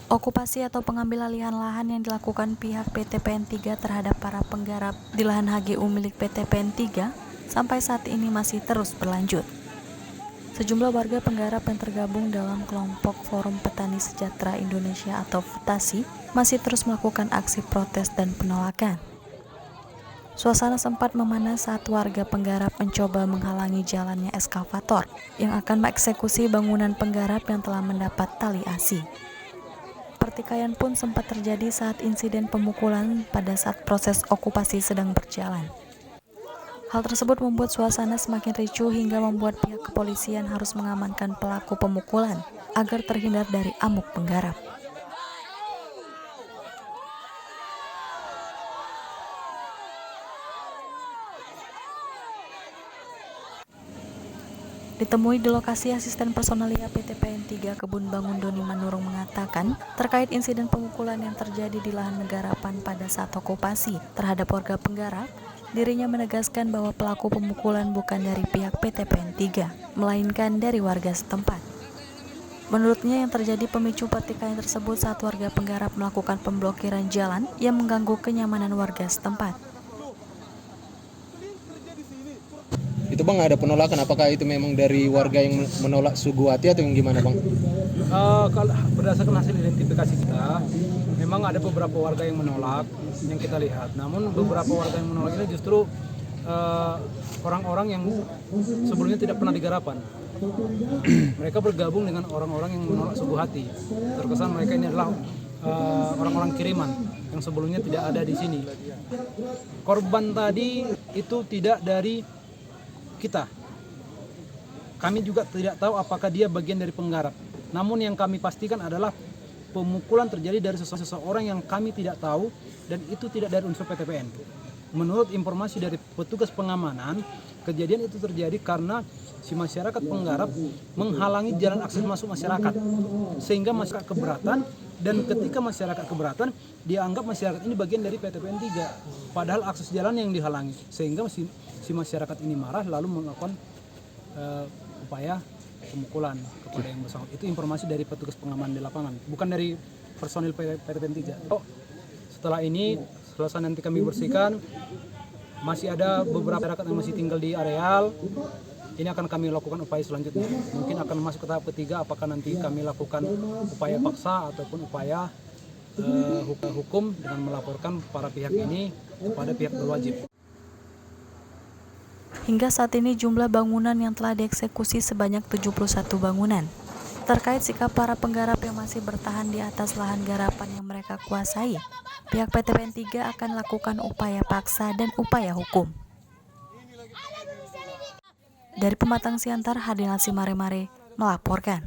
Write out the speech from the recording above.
Okupasi atau pengambil alihan lahan yang dilakukan pihak PT PN3 terhadap para penggarap di lahan HGU milik PT PN3 sampai saat ini masih terus berlanjut. Sejumlah warga penggarap yang tergabung dalam kelompok Forum Petani Sejahtera Indonesia atau FUTASI masih terus melakukan aksi protes dan penolakan. Suasana sempat memanas saat warga penggarap mencoba menghalangi jalannya eskavator yang akan mengeksekusi bangunan penggarap yang telah mendapat tali asi. Pertikaian pun sempat terjadi saat insiden pemukulan pada saat proses okupasi sedang berjalan. Hal tersebut membuat suasana semakin ricuh hingga membuat pihak kepolisian harus mengamankan pelaku pemukulan agar terhindar dari amuk penggarap. Ditemui di lokasi, asisten personalia PT PN3 Kebun Bangun Doni Manurung mengatakan terkait insiden pemukulan yang terjadi di lahan penggarapan pada saat okupasi terhadap warga penggarap, dirinya menegaskan bahwa pelaku pemukulan bukan dari pihak PT PN3, melainkan dari warga setempat. Menurutnya yang terjadi pemicu pertikaian tersebut saat warga penggarap melakukan pemblokiran jalan yang mengganggu kenyamanan warga setempat. Itu Bang, ada penolakan, apakah itu memang dari warga yang menolak Suguhati atau yang gimana Bang? Kalau berdasarkan hasil identifikasi kita, memang ada beberapa warga yang menolak yang kita lihat. Namun beberapa warga yang menolak ini justru orang-orang yang sebelumnya tidak pernah di garapan. Mereka bergabung dengan orang-orang yang menolak Suguhati. Terkesan mereka ini adalah orang-orang kiriman yang sebelumnya tidak ada di sini. Korban tadi itu tidak dari kita. Kami juga tidak tahu apakah dia bagian dari penggarap. Namun yang kami pastikan adalah pemukulan terjadi dari seseorang yang kami tidak tahu dan itu tidak dari unsur PTPN. Menurut informasi dari petugas pengamanan, kejadian itu terjadi karena si masyarakat penggarap menghalangi jalan akses masuk masyarakat. Sehingga masyarakat keberatan, dan ketika masyarakat keberatan, dianggap masyarakat ini bagian dari PTPN 3. Padahal akses jalan yang dihalangi. Sehingga si masyarakat ini marah lalu melakukan upaya pemukulan kepada yang bersangkutan. Itu informasi dari petugas pengamanan di lapangan, bukan dari personil PTPN 3. Setelah ini, selesai nanti kami bersihkan, masih ada beberapa masyarakat yang masih tinggal di areal. Ini akan kami lakukan upaya selanjutnya. Mungkin akan masuk ke tahap ketiga, apakah nanti kami lakukan upaya paksa ataupun upaya hukum dengan melaporkan para pihak ini kepada pihak berwajib. Hingga saat ini jumlah bangunan yang telah dieksekusi sebanyak 71 bangunan. Terkait sikap para penggarap yang masih bertahan di atas lahan garapan yang mereka kuasai, pihak PT PN3 akan lakukan upaya paksa dan upaya hukum. Dari Pematang Siantar, Hardinal Simare-Mare melaporkan.